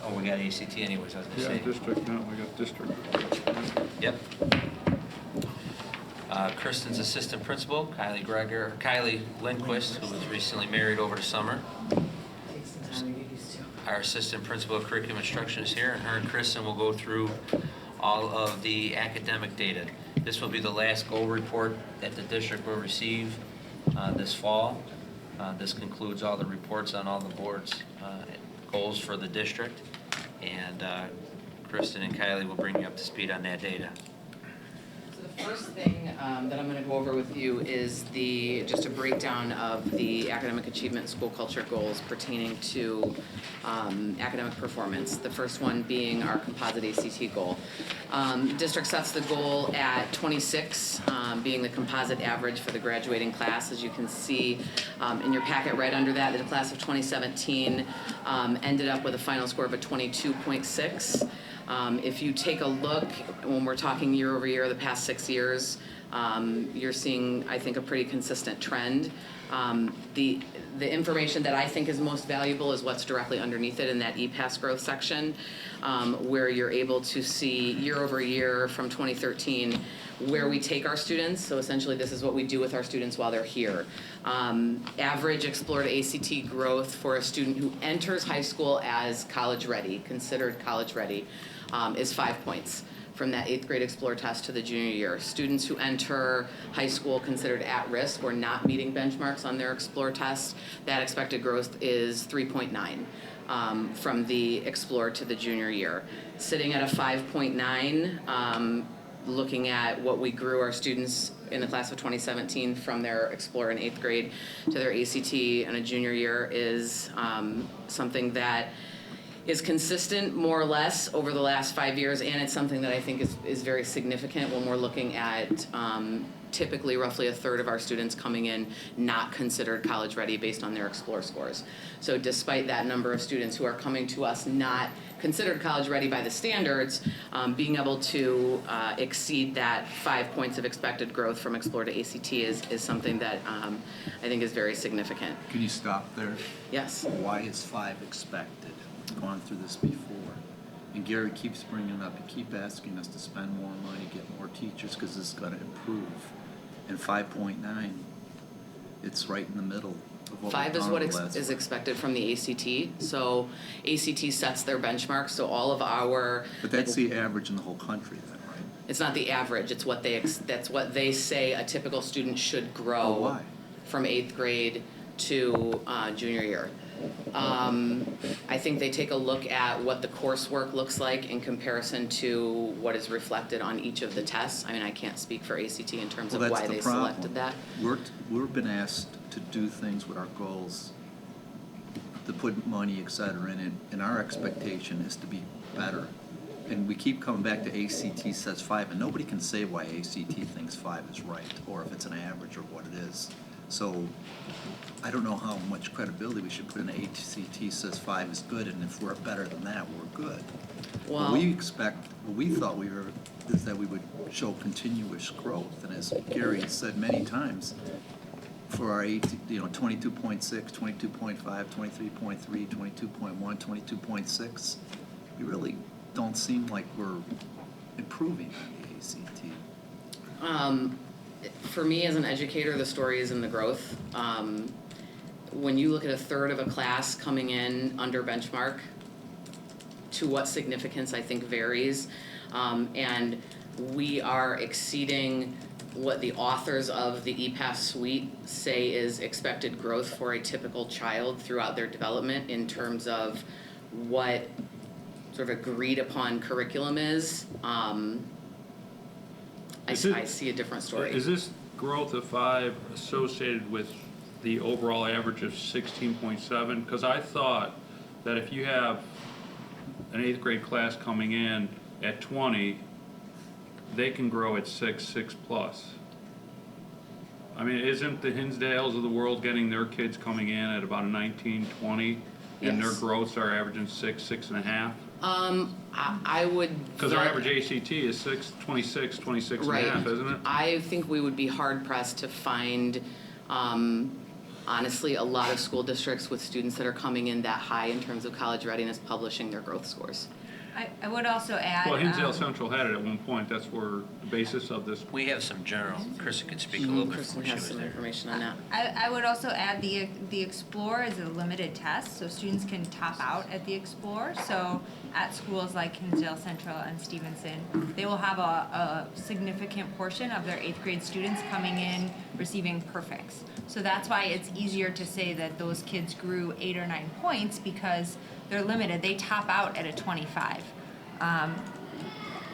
Oh, we got ACT anyways, I was gonna say. District, no, we got district. Yep. Kristen's assistant principal, Kylie Lindquist, who was recently married over the summer. Takes some time to get used to. Our assistant principal of curriculum instruction is here, and her and Kristen will go through all of the academic data. This will be the last goal report that the district will receive this fall. This concludes all the reports on all the board's goals for the district, and Kristen and Kylie will bring you up to speed on that data. So the first thing that I'm going to go over with you is just a breakdown of the academic achievement school culture goals pertaining to academic performance. The first one being our composite ACT goal. District sets the goal at 26, being the composite average for the graduating class. As you can see in your packet right under that, the class of 2017 ended up with a final score of a 22.6. If you take a look, when we're talking year over year, the past 6 years, you're seeing, I think, a pretty consistent trend. The information that I think is most valuable is what's directly underneath it in that EPAS growth section, where you're able to see year over year from 2013 where we take our students. So essentially this is what we do with our students while they're here. Average Explore to ACT growth for a student who enters high school as college ready, considered college ready, is 5 points from that 8th grade Explore test to the junior year. Students who enter high school considered at risk or not meeting benchmarks on their Explore test, that expected growth is 3.9 from the Explore to the junior year. Sitting at a 5.9, looking at what we grew our students in the class of 2017 from their Explore in 8th grade to their ACT in a junior year is something that is consistent more or less over the last 5 years, and it's something that I think is very significant when we're looking at typically roughly a third of our students coming in not considered college ready based on their Explore scores. So despite that number of students who are coming to us not considered college ready by the standards, being able to exceed that 5 points of expected growth from Explore to ACT is something that I think is very significant. Can you stop there? Yes. Why is 5 expected? We've gone through this before. And Gary keeps bringing it up. He keeps asking us to spend more money, get more teachers, because this is going to improve. And 5.9, it's right in the middle of what 5 we've is done what the last is one. expected from the ACT. So ACT sets their benchmark. So all of our. But that's the average in the whole country then, right? It's not the average. It's what that's what they say a typical student should grow. Oh, why? From 8th grade to junior year. I think they take a look at what the coursework looks like in comparison to what is reflected on each of the tests. I mean, I can't speak for ACT in terms of why they selected that. We've been asked to do things with our goals, to put money, et cetera, in it, and our expectation is to be better. And we keep coming back to ACT says 5, and nobody can say why ACT thinks 5 is right, or if it's an average or what it is. So I don't know how much credibility we should put in ACT says 5 is good, and if we're better than that, we're good. Well, What we thought is that we would show continuous growth, and as Gary has said many times, for our 22.6, 22.5, 23.3, 22.1, 22.6, we really don't seem like we're improving on the ACT. For me as an educator, the story is in the growth. When you look at a third of a class coming in under benchmark, to what significance I think varies, and we are exceeding what the authors of the EPAS suite say is expected growth for a typical child throughout their development in terms of what sort of agreed upon curriculum is. I see a different story. Is this growth of 5 associated with the overall average of 16.7? Because I thought that if you have an 8th grade class coming in at 20, they can grow at 6 plus. I mean, isn't the Hinsdales of the world getting their kids coming in at about a 19, 20, and their Yes. growths are averaging 6, 6.5? I would. Because our average ACT is 26, 26 right. and a half, isn't it? I think we would be hard pressed to find honestly, a lot of school districts with students that are coming in that high in terms of college readiness publishing their growth scores. I would also add. Well, Hinsdale Central had it at one point, that's where the basis of this. We have some general, Krista could speak a little bit Kristen when she has was some there. information on that. I would also add the Explore is a limited test, so students can top out at the Explore. So at schools like Hinsdale Central and Stevenson, they will have a significant portion of their 8th grade students coming in receiving perfects. So that's why it's easier to say that those kids grew 8 or 9 points, because they're limited. They top out at a 25.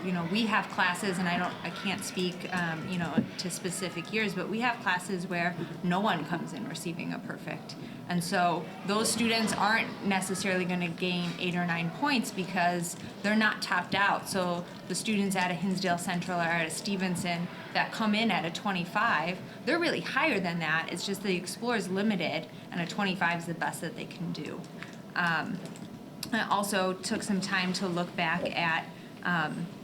You know, we have classes, and I can't speak, you know, to specific years, but we have classes where no one comes in receiving a perfect. And so those students aren't necessarily going to gain 8 or 9 points because they're not topped out. So the students at a Hinsdale Central or at a Stevenson that come in at a 25, they're really higher than that. It's just the Explore is limited, and a 25 is the best that they can do. I also took some time to look back at,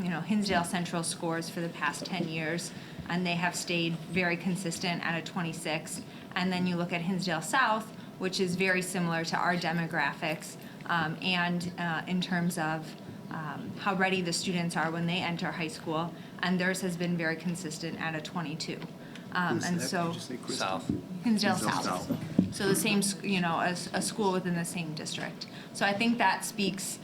you know, Hinsdale Central scores for the past 10 years, and they have stayed very consistent at a 26. And then you look at Hinsdale South, which is very similar to our demographics, and in terms of how ready the students are when they enter high school, and theirs has been very consistent at a 22. And so South. Hinsdale South. So the same, you know, a school within the same district. So I think that speaks,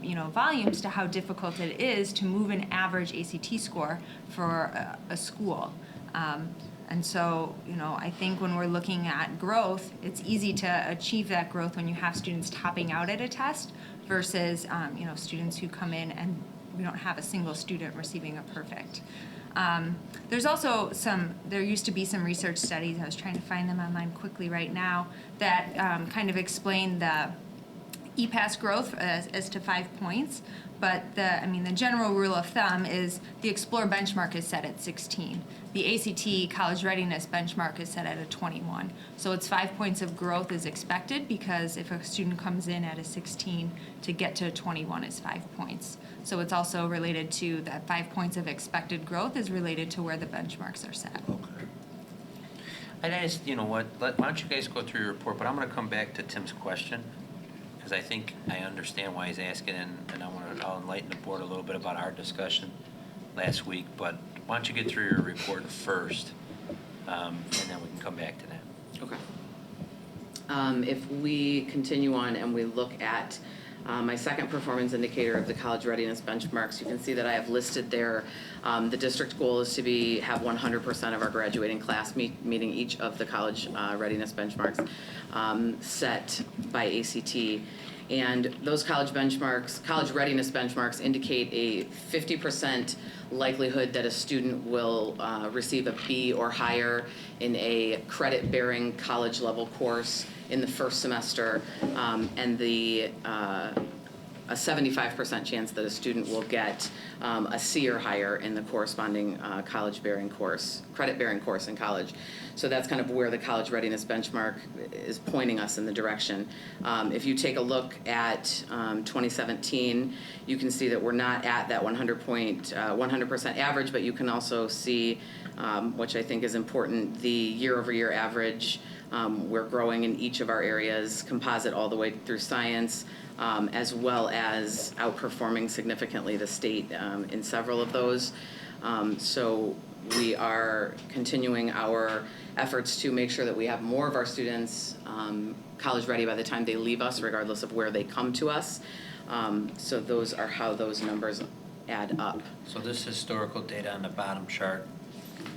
you know, volumes to how difficult it is to move an average ACT score for a school. And so, you know, I think when we're looking at growth, it's easy to achieve that growth when you have students topping out at a test versus, you know, students who come in and we don't have a single student receiving a perfect. There's also there used to be some research studies, I was trying to find them online quickly right now, that kind of explain the EPAS growth as to 5 points. But the general rule of thumb is the Explore benchmark is set at 16. The ACT college readiness benchmark is set at a 21. So it's 5 points of growth is expected, because if a student comes in at a 16, to get to a 21 is 5 points. So it's also related to that 5 points of expected growth is related to where the benchmarks are set. Okay. And I just, you know what, why don't you guys go through your report, but I'm gonna come back to Tim's question, because I think I understand why he's asking, and I'll enlighten the board a little bit about our discussion last week, but why don't you get through your report first, and then we can come back to that. Okay. If we continue on and we look at my second performance indicator of the college readiness benchmarks, you can see that I have listed there the district goal is to have 100% of our graduating class meeting each of the college readiness benchmarks set by ACT. And those college readiness benchmarks indicate a 50% likelihood that a student will receive a B or higher in a credit-bearing college level course in the first semester, and a 75% chance that a student will get a C or higher in the corresponding credit-bearing course in college. So that's kind of where the college readiness benchmark is pointing us in the direction. If you take a look at 2017, you can see that we're not at that 100% average, but you can also see, which I think is important, the year-over-year average. We're growing in each of our areas, composite all the way through science, as well as outperforming significantly the state in several of those. So we are continuing our efforts to make sure that we have more of our students college ready by the time they leave us, regardless of where they come to us. So those are how those numbers add up. So this historical data on the bottom chart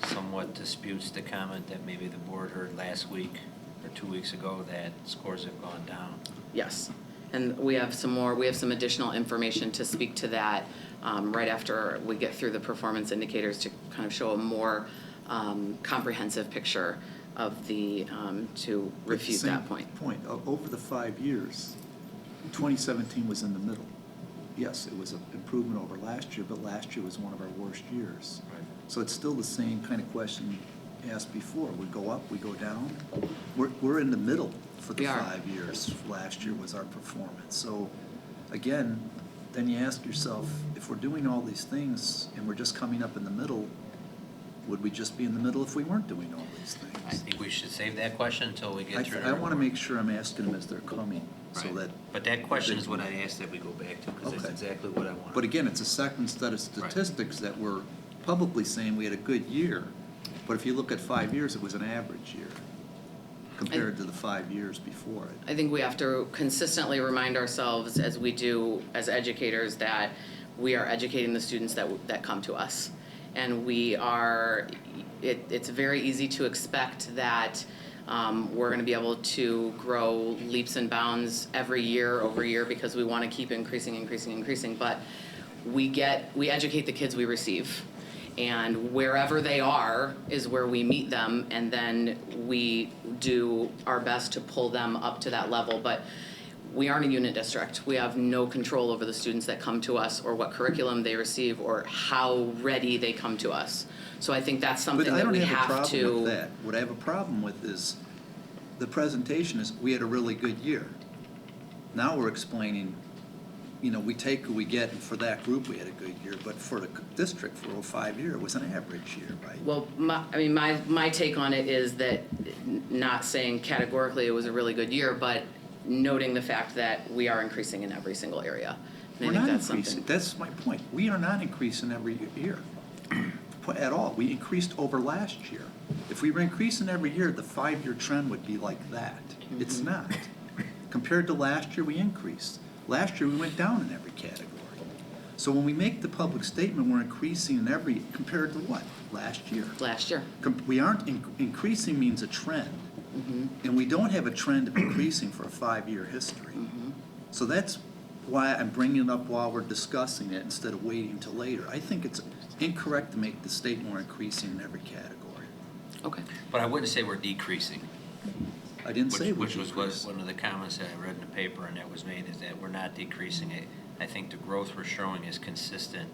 somewhat disputes the comment that maybe the board heard last week or 2 weeks ago that scores have gone down. Yes. And we have some additional information to speak to that right after we get through the performance indicators to kind of show a more comprehensive picture of to refute that point. Over the 5 years, 2017 was in the middle. Yes, it was an improvement over last year, but last year was one of our worst years. Right. So it's still the same kind of question asked before. We go up, we go down. We're in the middle for the 5 years. Last year was our performance. So again, then you ask yourself, if we're doing all these things and we're just coming up in the middle, Would we just be in the middle if we weren't doing all these I things? think we should save that question until we get through the I want to report. make sure I'm asking them as they're coming, so Right. that. But that question is what I asked that we go back to, because that's Okay. exactly what I want. But again, it's a second set of statistics that we're publicly saying we had a good year. But if you look at 5 years, it was an average year compared to the 5 years before it. I think we have to consistently remind ourselves, as we do as educators, that we are educating the students that come to us. And it's very easy to expect that we're gonna be able to grow leaps and bounds every year over year because we wanna keep increasing, but we educate the kids we receive. And wherever they are is where we meet them, and then we do our best to pull them up to that level. But we aren't a unit district. We have no control over the students that come to us, or what curriculum they receive, or how ready they come to us. So I think that's something that we But I don't have a have problem with to. that. What I have a problem with is, the presentation is, we had a really good year. Now we're explaining, we take who we get, and for that group, we had a good year, but for the district, for a 5-year, it was an average year, right? Well, my take on it is that, not saying categorically it was a really good year, but noting the fact that we are increasing in every single area. And We're I think not that's increasing, something. that's my point. We are not increasing every year at all. We increased over last year. If we were increasing every year, the 5-year trend would be like that. It's not. Compared to last year, we increased. Last year, we went down in every category. So when we make the public statement, we're increasing in every, compared to what? Last year. Last year. We aren't, increasing means a trend. And we don't have a trend of increasing for a 5-year history. So that's why I'm bringing it up while we're discussing it instead of waiting until later. I think it's incorrect to make the statement we're increasing in every category. Okay. But I wouldn't say we're decreasing. I didn't say we Which was decreased. one of the comments that I read in the paper and that was made, is that we're not decreasing it. I think the growth we're showing is consistent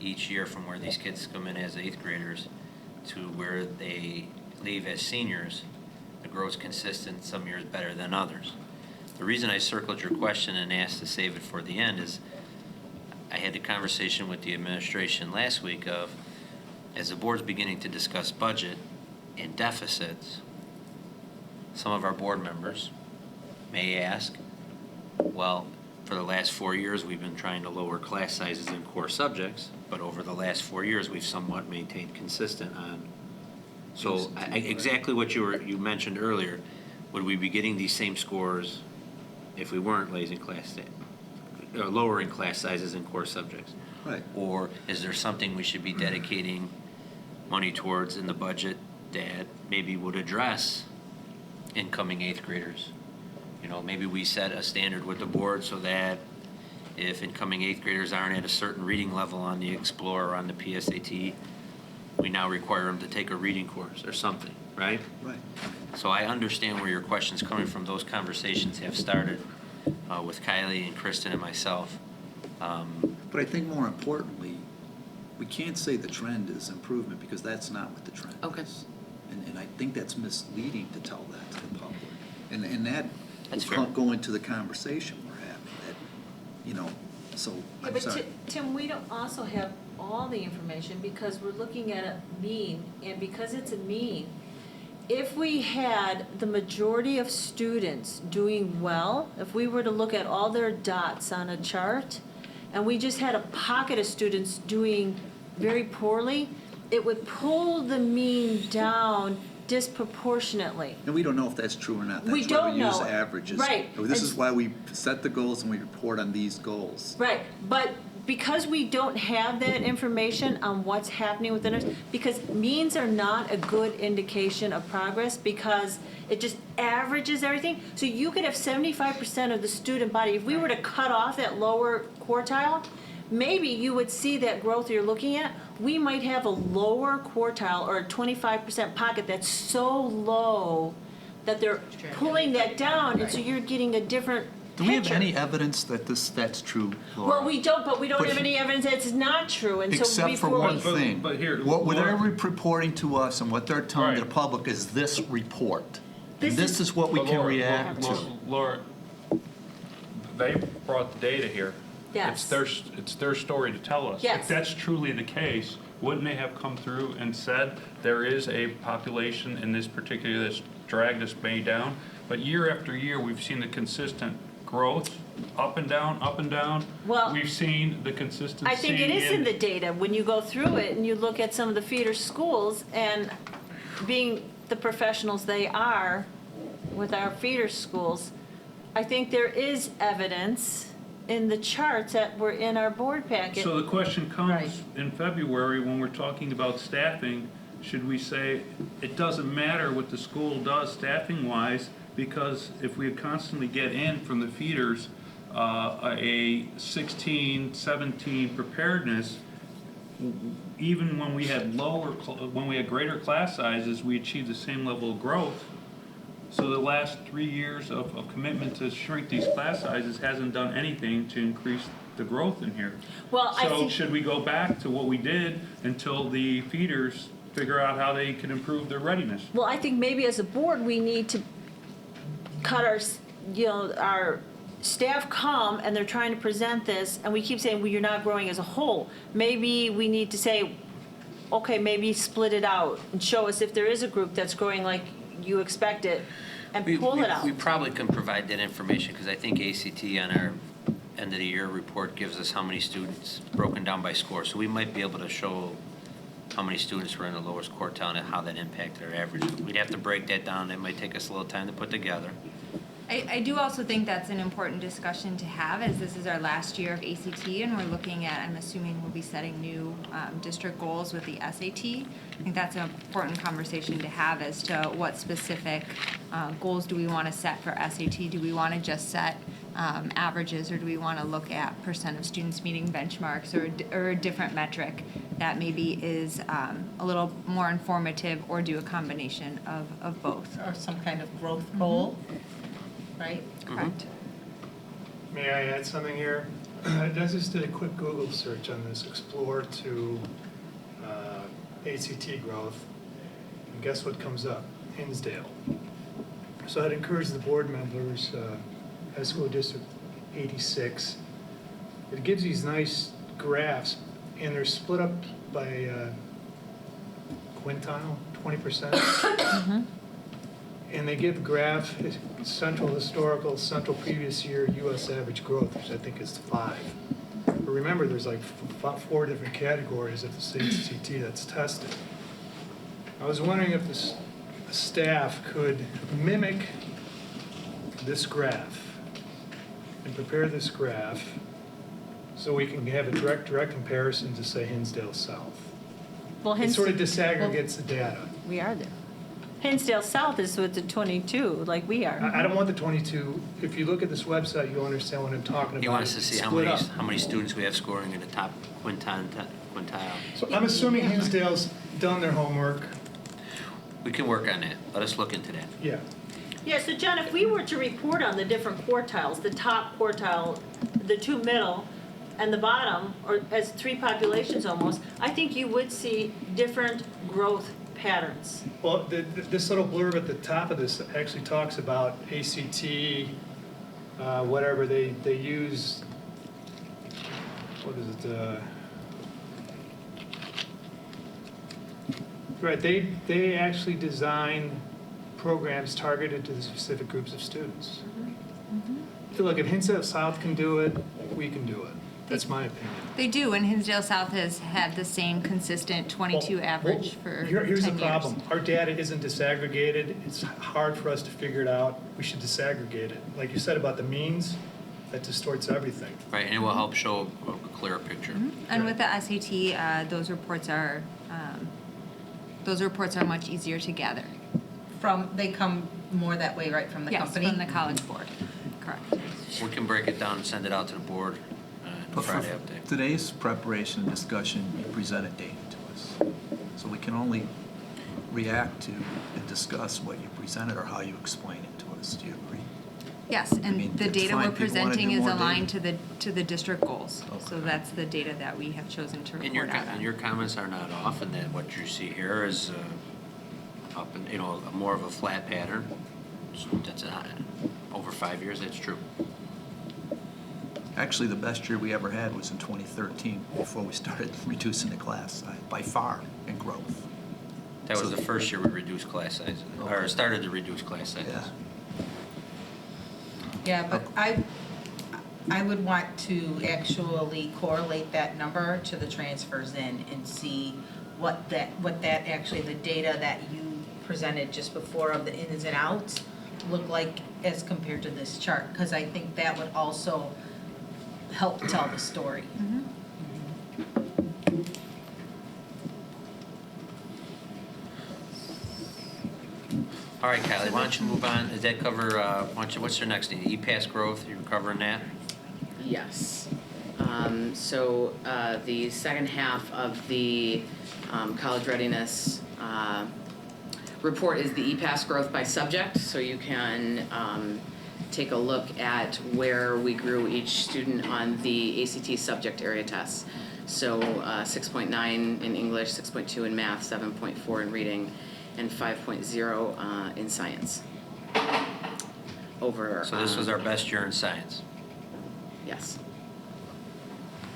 each year from where these kids come in as 8th graders to where they leave as seniors. The growth's consistent, some years better than others. The reason I circled your question and asked to save it for the end is I had the conversation with the administration last week of, as the board's beginning to discuss budget and deficits, some of our board members may ask, well, for the last 4 years, we've been trying to lower class sizes in core subjects, but over the last 4 years, we've somewhat maintained consistent on. So exactly what you mentioned earlier, would we be getting these same scores if we weren't lowering class sizes in core subjects? Right. Or is there something we should be dedicating money towards in the budget that maybe would address incoming 8th graders? Maybe we set a standard with the board so that if incoming 8th graders aren't at a certain reading level on the Explore or on the PSAT, we now require them to take a reading course or something, right? Right. So I understand where your question's coming from. Those conversations have started with Kylie and Kristen and myself. But I think more importantly, we can't say the trend is improvement because that's not what the trend Okay. is. And I think that's misleading to tell that to the public. And That's will fair. go into the conversation we're having, so, Yeah, I'm but sorry. Tim, we don't also have all the information because we're looking at a mean, and because it's a mean, if we had the majority of students doing well, if we were to look at all their dots on a chart, and we just had a pocket of students doing very poorly, it would pull the mean down disproportionately. And we don't know if that's true or not. We That's why don't we use know. averages. Right. This is And- why we set the goals and we report on these goals. Right, but because we don't have that information on what's happening within us, because means are not a good indication of progress because it just averages everything. So you could have 75% of the student body, if we were to cut off that lower quartile, maybe you would see that growth you're looking at. We might have a lower quartile or a 25% pocket that's so low that they're pulling that down, and so you're getting a different Do we have picture. any evidence that that's true, Laura? Well, we don't, but we don't But have any evidence that it's not true, and so Except for before one we. thing. But here, What Laura- they're reporting to us and what they're telling the Right. public is this report. And This this is- is what we But can Laura, react to. Laura, they brought the data here. Yes. It's their story to tell us. Yes. If that's truly the case, wouldn't they have come through and said there is a population in this particular that's dragged this May down? But year after year, we've seen the consistent growth, up and down, up and down. Well, We've seen the consistency. I think it is in the data, when you go through it and you look at some of the feeder schools, and being the professionals they are with our feeder schools, I think there is evidence in the charts that were in our board packet. So the question Right. comes in February, when we're talking about staffing, should we say, it doesn't matter what the school does staffing-wise, because if we constantly get in from the feeders, a 16, 17 preparedness, even when we had when we had greater class sizes, we achieved the same level of growth. So the last 3 years of commitment to shrink these class sizes hasn't done anything to increase the growth in here. Well, I So think, should we go back to what we did until the feeders figure out how they can improve their readiness? well, I think maybe as a board, we need to cut our staff come and they're trying to present this, and we keep saying, well, you're not growing as a whole. Maybe we need to say, okay, maybe split it out and show us if there is a group that's growing like you expect it, and pull it out. We probably can provide that information, because I think ACT on our end of the year report gives us how many students broken down by score. So we might be able to show how many students were in the lowest quartile and how that impacted our average. We'd have to break that down. It might take us a little time to put together. I do also think that's an important discussion to have, as this is our last year of ACT, and we're looking at, I'm assuming we'll be setting new district goals with the SAT. I think that's an important conversation to have as to what specific goals do we want to set for SAT? Do we want to just set averages, or do we want to look at percent of students meeting benchmarks, or a different metric that maybe is a little more informative, or do a combination of both? Or some kind of growth goal, right? Correct. May I add something here? I just did a quick Google search on this Explore to ACT growth, and guess what comes up? Hinsdale. So I'd encourage the board members, High School District 86, it gives these nice graphs, and they're split up by quintile, 20%. And they give the graph central historical, central previous year U.S. average growth, which I think is 5. But remember, there's like 4 different categories of the ACT that's tested. I was wondering if the staff could mimic this graph and prepare this graph so we can have a direct comparison to, say, Hinsdale South. Well, It sort of disaggregates the data. we are there. Hinsdale South is with the 22, like we are. I don't want the 22. If you look at this website, you'll understand what I'm talking about. You want us to see how Split many, up. how many students we have scoring in the top quintile? So I'm assuming Hinsdale's done their homework. We can work on that. Let us look into that. Yeah. Yeah, so John, if we were to report on the different quartiles, the top quartile, the 2 middle, and the bottom, or as 3 populations almost, I think you would see different growth patterns. Well, this little blurb at the top of this actually talks about ACT, whatever they use. What is it? Right, they actually design programs targeted to the specific groups of students. So look, if Hinsdale South can do it, we can do it. That's my opinion. They do, and Hinsdale South has had the same consistent 22 Well, average for 10 years. Here's the problem. Our data isn't disaggregated. It's hard for us to figure it out. We should disaggregate it. Like you said about the means, that distorts everything. Right, and it will help show a clearer picture. And with the SAT, those reports are much easier to gather. They come more that way, right, from the company? Yes, from the College Board, correct. We can break it down and send it out to the board But for Friday update. today's preparation and discussion, you presented data to us. So we can only react to and discuss what you presented or how you explain it to us. Do you agree? Yes, I mean, and the it's data fine we're if people wanna presenting do is more aligned data. to the district goals. So Okay. that's the data that we have chosen to And your, report out and on. your comments are not off, and that what you see here is up and, more of a flat pattern. So that's over 5 years, that's true. Actually, the best year we ever had was in 2013, before we started reducing the class size, by far, in growth. That was the first year we reduced class sizes, or started to reduce class sizes. Yeah. Yeah, but I would want to actually correlate that number to the transfers in and see what that actually, the data that you presented just before of the ins and outs look like as compared to this chart, because I think that would also help tell the story. All right, Kylie, why don't you move on? Does that cover, what's your next thing? E-Pass growth, you're covering that? Yes. So the second half of the college readiness report is the EPAS growth by subject. So you can take a look at where we grew each student on the ACT subject area tests. So 6.9 in English, 6.2 in math, 7.4 in reading, and 5.0 in science. Over. So this was our best year in science. Yes.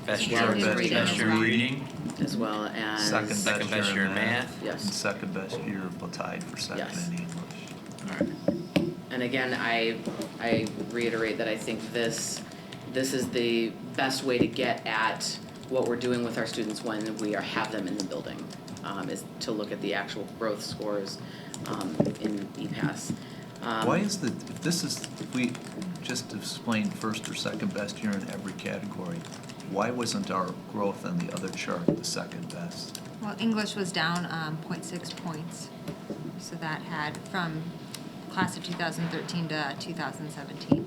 Best Yeah, year, in reading best as year in well. reading, as well as second best year in math. Yes. And second best year, tied for second Yes. in English. All right. And again, I reiterate that I think this is the best way to get at what we're doing with our students when we have them in the building, is to look at the actual growth scores in EPAS. Why is if we just explained first or second best year in every category, why wasn't our growth on the other chart the second best? Well, English was down 0.6 points, so that had from class of 2013 to 2017.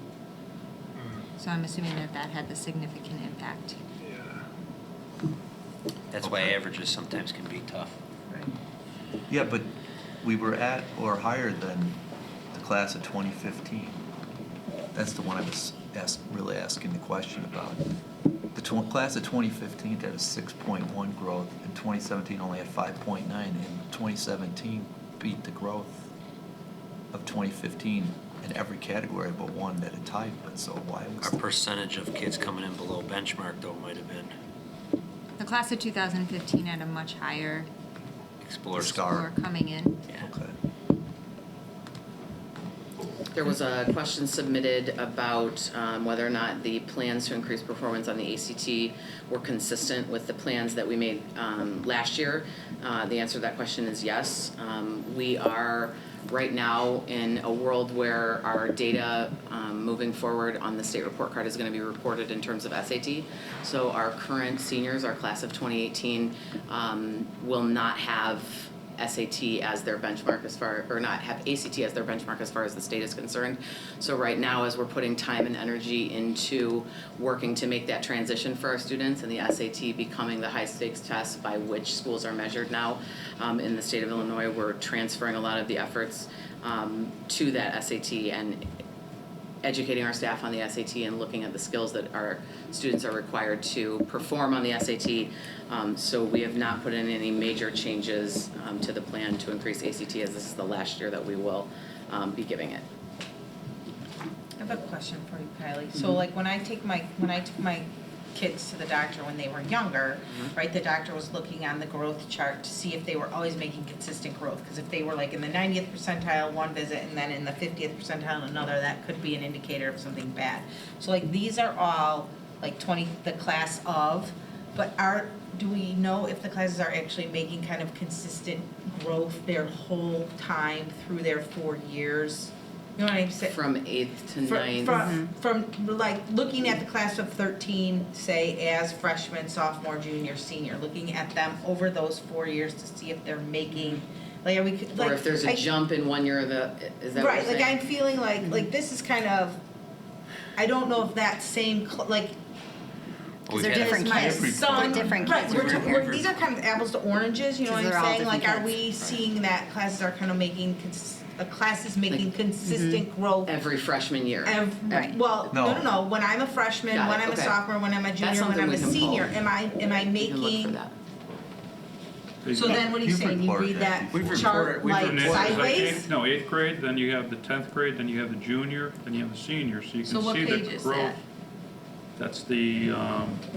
So I'm assuming that had the significant impact. That's why averages sometimes can be tough. Yeah, but we were at or higher than the class of 2015. That's the one I was really asking the question about. The class of 2015 had a 6.1 growth, and 2017 only had 5.9, and 2017 beat the growth of 2015 in every category but one that it tied with. So why was Our percentage of kids coming in below benchmark, though, might have been The class of 2015 had a much higher Explorer Star. score coming in. Yeah. okay? There was a question submitted about whether or not the plans to increase performance on the ACT were consistent with the plans that we made last year. The answer to that question is yes. We are right now in a world where our data moving forward on the state report card is going to be reported in terms of SAT. So our current seniors, our class of 2018, will not have SAT as their benchmark or not have ACT as their benchmark as far as the state is concerned. So right now, as we're putting time and energy into working to make that transition for our students and the SAT becoming the high stakes test by which schools are measured now in the state of Illinois, we're transferring a lot of the efforts to that SAT and educating our staff on the SAT and looking at the skills that our students are required to perform on the SAT. So we have not put in any major changes to the plan to increase ACT, as this is the last year that we will be giving it. I have a question for you, Kylie. So like when I took my kids to the doctor when they were younger, right, the doctor was looking on the growth chart to see if they were always making consistent growth. Because if they were like in the 90th percentile one visit and then in the 50th percentile another, that could be an indicator of something bad. So like these are all like the class of, but do we know if the classes are actually making kind of consistent growth their whole time through their 4 years? You know what I'm saying? From 8th to 9th. From like looking at the class of 13, say as freshman, sophomore, junior, senior, looking at them over those 4 years to see if they're making, like, are we like? Or if there's a jump in 1 year of the, is that what Right, you're like saying? I'm feeling like this is kind of, I don't know if that same, like, We've they're had- different my kids. son. They're different Right, kids we're over ta- here. we're- these are kind of apples to oranges, you know what Because I'm they're all saying? Like, different are we kids. seeing that classes are kind of making, classes making consistent growth? Every freshman year. Right. Well, No. no, when I'm a freshman, Got when it, I'm a okay. sophomore, when I'm a junior, when something I'm we a can pull. senior, am I We can look for making? that. So then what are you You've saying? You reported read that. that We've chart reported- like we've And it's like sideways? eighth grade, then you have the 10th grade, then you have the junior, then you have the senior, so you So can what see page the is growth. that? That's the,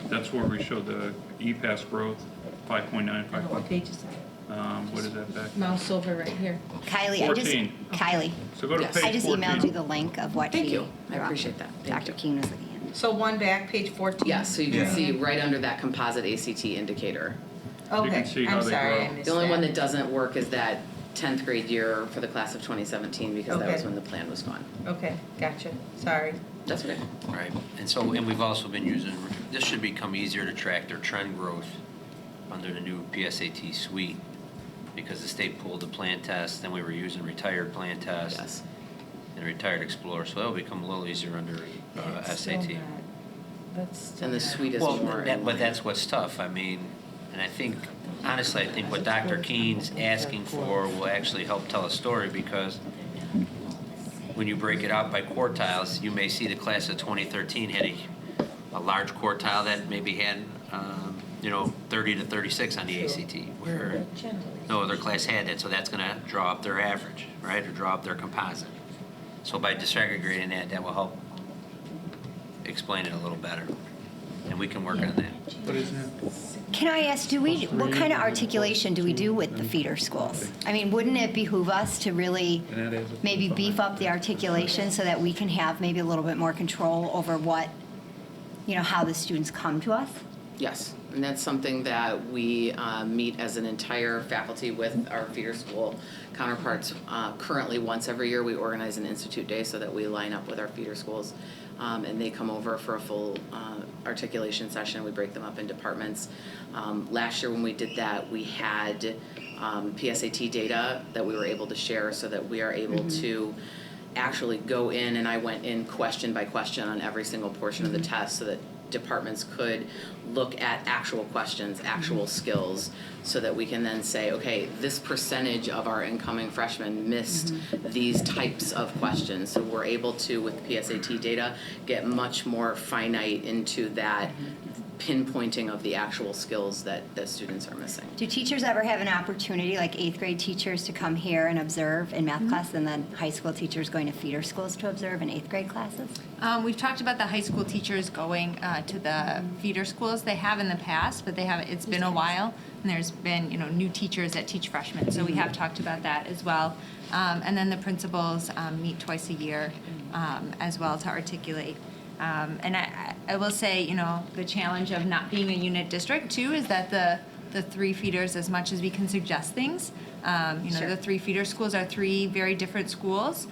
that's where we showed the E-Pass growth, 5.9, What page is that? what is that back? Mouse over right here. Kylie, 14. Kylie, So go to Yes. page 14. I just emailed you the link of what Thank he. you. I appreciate that. Thank Dr. you. Keene was looking at. So one back, page 14? Yes, so you can Yeah. see right under that composite ACT indicator. Okay, see how I'm they sorry, grow. I missed The only one that doesn't work is that 10th grade year for the class of 2017 because that was Okay. when the plan was gone. Okay, gotcha, sorry. That's okay. Right, and we've also been using, this should become easier to track their trend growth under the new PSAT suite, because the state pulled the plan test, then we were using retired plan test. Yes. And retired Explorer, so that'll become a little easier under SAT. And the suite is Well, more. in but line. that's what's tough, I mean, and I think, honestly, I think what Dr. Keene's asking for will actually help tell a story, because when you break it out by quartiles, you may see the class of 2013 had a large quartile that maybe had, 30 to 36 on the ACT, where no other class had that, so that's gonna draw up their average, right, or draw up their composite. So by disaggregating that will help explain it a little better, and we can work on that. What is that? Can I ask, what kind of articulation do we do with the feeder schools? I mean, wouldn't it behoove us to really And that adds up to maybe 5. beef up the articulation so that we can have maybe a little bit more control over what, how the students come to us? Yes, and that's something that we meet as an entire faculty with our feeder school counterparts. Currently, once every year, we organize an institute day so that we line up with our feeder schools. And they come over for a full articulation session. We break them up in departments. Last year when we did that, we had PSAT data that we were able to share so that we are able to actually go in, and I went in question by question on every single portion of the test so that departments could look at actual questions, actual skills, so that we can then say, okay, this percentage of our incoming freshmen missed these types of questions. So we're able to, with PSAT data, get much more finite into that pinpointing of the actual skills that students are missing. Do teachers ever have an opportunity, like 8th grade teachers, to come here and observe in math class, and then high school teachers going to feeder schools to observe in 8th grade classes? We've talked about the high school teachers going to the feeder schools. They have in the past, but it's been a while, and there's been, new teachers that teach freshmen, so we have talked about that as well. And then the principals meet twice a year as well to articulate. And I will say, the challenge of not being a unit district too is that the 3 feeders, as much as we can suggest things, the 3 feeder schools are 3 very different schools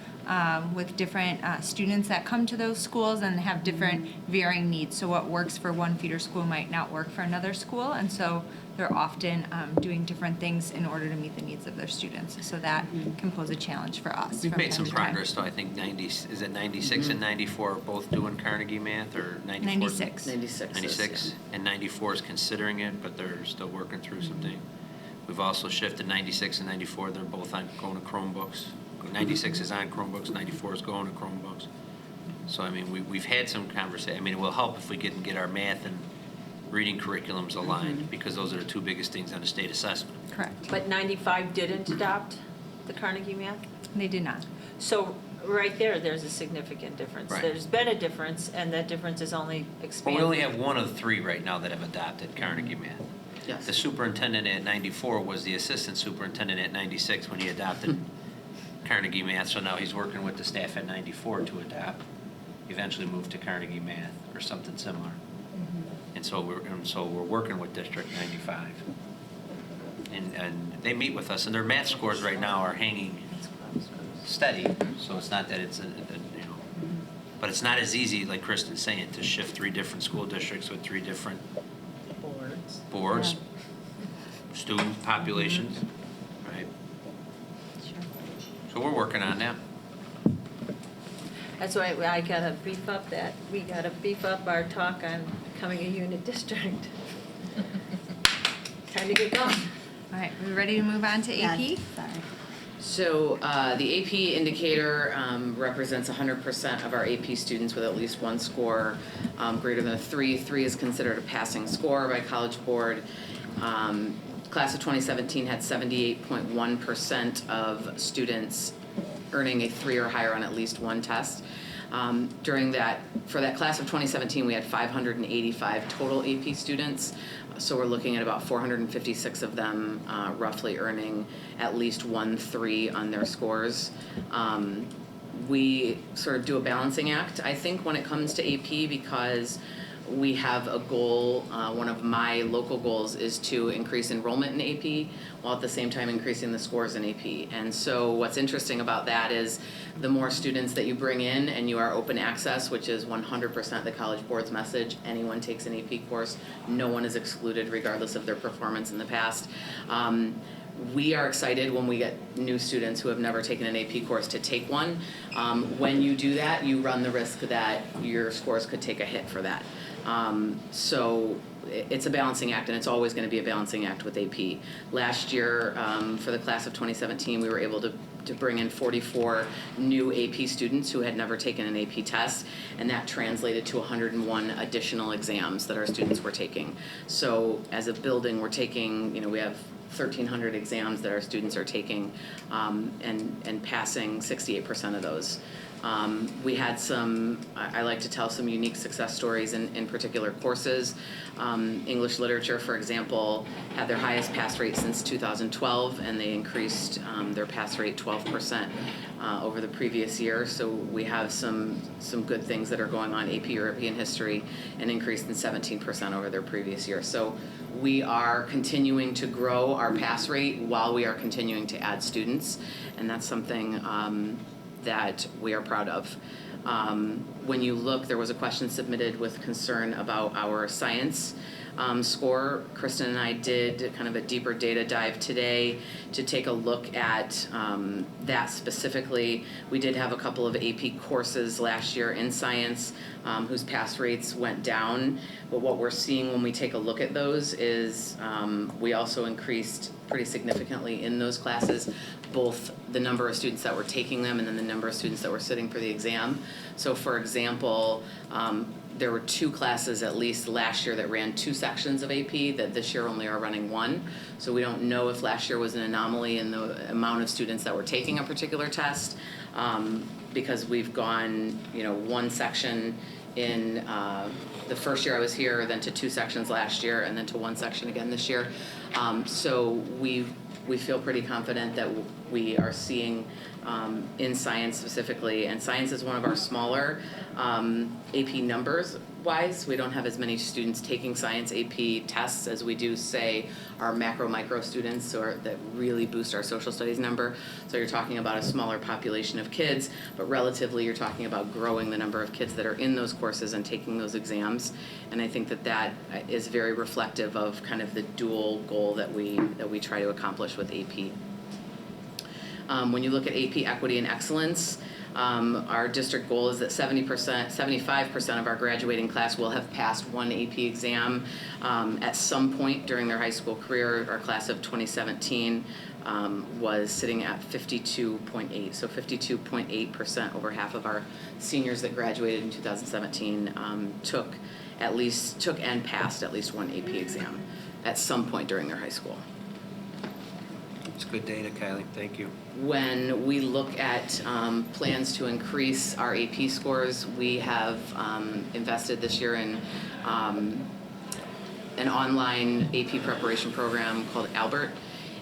with different students that come to those schools and have different varying needs. So what works for one feeder school might not work for another school, and so they're often doing different things in order to meet the needs of their students. So that can pose a challenge for us. We've from made some time to time. progress, though, I think 96 and 94 are both doing Carnegie math, or 94? 96. 96. 96, and 94 is considering it, but they're still working through something. We've also shifted 96 and 94, they're both going to Chromebooks. 96 is on Chromebooks, 94 is going to Chromebooks. So, I mean, we've had some conversation. I mean, it will help if we can get our math and reading curriculums aligned, because those are the 2 biggest things on the state assessment. Correct. But 95 didn't adopt the Carnegie math? They did not. So right there's a significant difference. Right. There's been a difference, and that difference is only Well, expanding. we only have 1 of 3 right now that have adopted Carnegie math. Yes. The superintendent at 94 was the assistant superintendent at 96 when he adopted Carnegie math, so now he's working with the staff at 94 to adopt, eventually move to Carnegie math or something similar. And so we're working with District 95. And they meet with us, and their math scores right now are hanging steady, so it's not that it's but it's not as easy, like Kristen's saying, to shift 3 different school districts with 3 different boards, student populations, right? So we're working on that. That's why I gotta beef up we gotta beef up our talk on becoming a unit district. Time to get going. All right, we ready to move on to AP? Yes, sorry. So the AP indicator represents 100% of our AP students with at least 1 score greater than a 3. 3 is considered a passing score by College Board. Class of 2017 had 78.1% of students earning a 3 or higher on at least 1 test. For that class of 2017, we had 585 total AP students. So we're looking at about 456 of them roughly earning at least 1.3 on their scores. We sort of do a balancing act, I think, when it comes to AP, because we have a goal. One of my local goals is to increase enrollment in AP while at the same time increasing the scores in AP. And so what's interesting about that is the more students that you bring in and you are open access, which is 100% the College Board's message, anyone takes an AP course, no one is excluded regardless of their performance in the past. We are excited when we get new students who have never taken an AP course to take one. When you do that, you run the risk that your scores could take a hit for that. So it's a balancing act, and it's always going to be a balancing act with AP. Last year, for the class of 2017, we were able to bring in 44 new AP students who had never taken an AP test, and that translated to 101 additional exams that our students were taking. So as a building, we're taking, we have 1,300 exams that our students are taking, and passing 68% of those. We had some, I like to tell some unique success stories in particular courses. English literature, for example, had their highest pass rate since 2012, and they increased their pass rate 12% over the previous year. So we have some good things that are going on. AP European History, an increase in 17% over their previous year. So we are continuing to grow our pass rate while we are continuing to add students, and that's something that we are proud of. When you look, there was a question submitted with concern about our science score. Kristen and I did kind of a deeper data dive today to take a look at that specifically. We did have a couple of AP courses last year in science whose pass rates went down, but what we're seeing when we take a look at those is we also increased pretty significantly in those classes, both the number of students that were taking them and then the number of students that were sitting for the exam. So for example, there were 2 classes at least last year that ran 2 sections of AP that this year only are running 1. So we don't know if last year was an anomaly in the amount of students that were taking a particular test, because we've gone, 1 section in the first year I was here, then to 2 sections last year, and then to 1 section again this year. So we feel pretty confident that we are seeing in science specifically, and science is one of our smaller AP numbers wise. We don't have as many students taking science AP tests as we do, say, our macro-micro students that really boost our social studies number. So you're talking about a smaller population of kids, but relatively you're talking about growing the number of kids that are in those courses and taking those exams. And I think that is very reflective of kind of the dual goal that we try to accomplish with AP. When you look at AP Equity and Excellence, our district goal is that 75% of our graduating class will have passed 1 AP exam at some point during their high school career. Our class of 2017 was sitting at 52.8, so 52.8%, over half of our seniors that graduated in 2017 took and passed at least 1 AP exam at some point during their high school. It's good data, Kylie. Thank you. When we look at plans to increase our AP scores, we have invested this year in an online AP preparation program called Albert,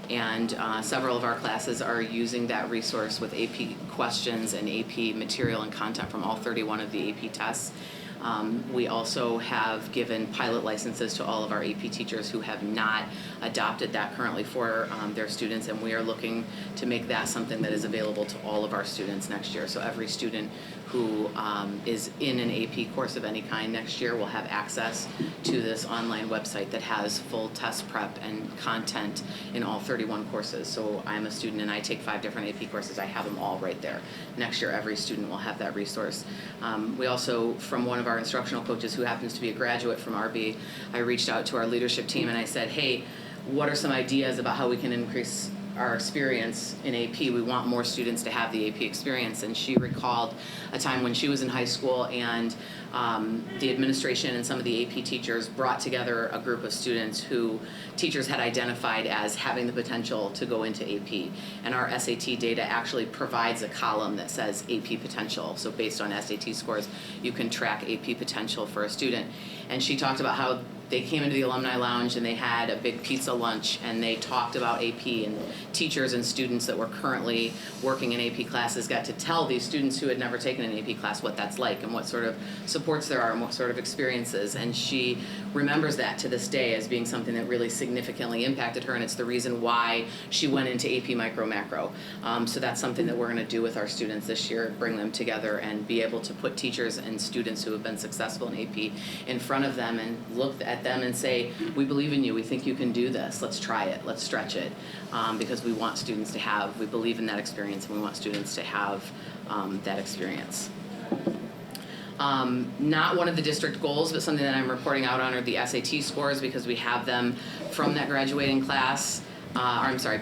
and several of our classes are using that resource with AP questions and AP material and content from all 31 of the AP tests. We also have given pilot licenses to all of our AP teachers who have not adopted that currently for their students, and we are looking to make that something that is available to all of our students next year. So every student who is in an AP course of any kind next year will have access to this online website that has full test prep and content in all 31 courses. So I'm a student and I take 5 different AP courses. I have them all right there. Next year, every student will have that resource. We also, from one of our instructional coaches who happens to be a graduate from RB, I reached out to our leadership team and I said, hey, what are some ideas about how we can increase our experience in AP. We want more students to have the AP experience. And she recalled a time when she was in high school and the administration and some of the AP teachers brought together a group of students who teachers had identified as having the potential to go into AP. And our SAT data actually provides a column that says AP potential. So based on SAT scores, you can track AP potential for a student. And she talked about how they came into the alumni lounge and they had a big pizza lunch and they talked about AP, and teachers and students that were currently working in AP classes got to tell these students who had never taken an AP class what that's like and what sort of supports there are and what sort of experiences. And she remembers that to this day as being something that really significantly impacted her, and it's the reason why she went into AP Micro Macro. So that's something that we're going to do with our students this year, bring them together and be able to put teachers and students who have been successful in AP in front of them and look at them and say, we believe in you, we think you can do this, let's try it, let's stretch it, because we want students to have, we believe in that experience and we want students to have that experience. Not one of the district goals, but something that I'm reporting out on are the SAT scores, because we have them from that graduating class,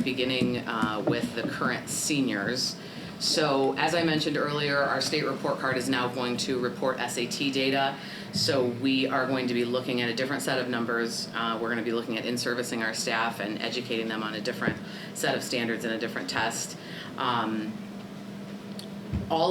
beginning with the current seniors. So as I mentioned earlier, our state report card is now going to report SAT data. So we are going to be looking at a different set of numbers. We're going to be looking at in-servicing our staff and educating them on a different set of standards and a different test. All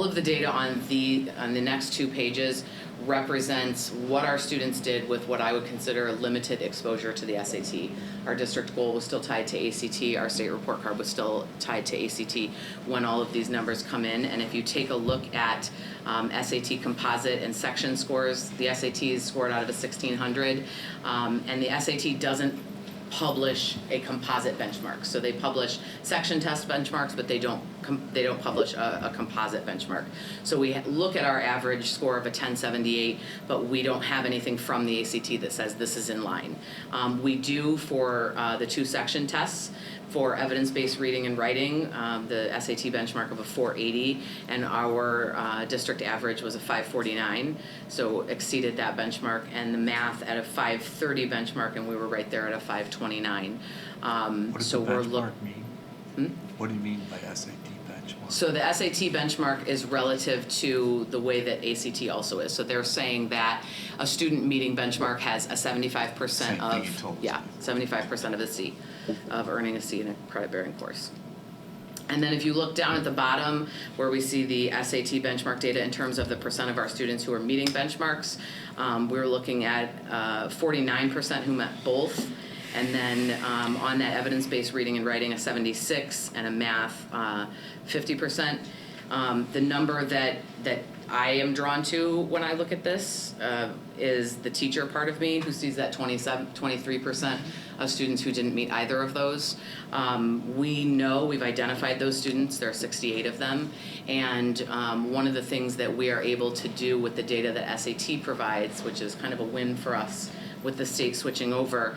of the data on the next 2 pages represents what our students did with what I would consider limited exposure to the SAT. Our district goal was still tied to ACT. Our state report card was still tied to ACT when all of these numbers come in. And if you take a look at SAT composite and section scores, the SAT is scored out of a 1600, and the SAT doesn't publish a composite benchmark. So they publish section test benchmarks, but they don't publish a composite benchmark. So we look at our average score of a 1078, but we don't have anything from the ACT that says this is in line. We do for the 2 section tests. For evidence-based reading and writing, the SAT benchmark of a 480, and our district average was a 549, so exceeded that benchmark, and the math at a 530 benchmark, and we were right there at a 529. What does So the we're benchmark mean? What do you mean by SAT benchmark? So the SAT benchmark is relative to the way that ACT also is. So they're saying that a student meeting benchmark has a 75% Same of, thing you told us. yeah, 75% of a C, of earning a C in a credit-bearing course. And then if you look down at the bottom where we see the SAT benchmark data in terms of the percent of our students who are meeting benchmarks, we're looking at 49% who met both. And then on that evidence-based reading and writing, a 76, and a math 50%. The number that I am drawn to when I look at this is the teacher part of me, who sees that 23% of students who didn't meet either of those. We know we've identified those students. There are 68 of them. And one of the things that we are able to do with the data that SAT provides, which is kind of a win for us with the state switching over,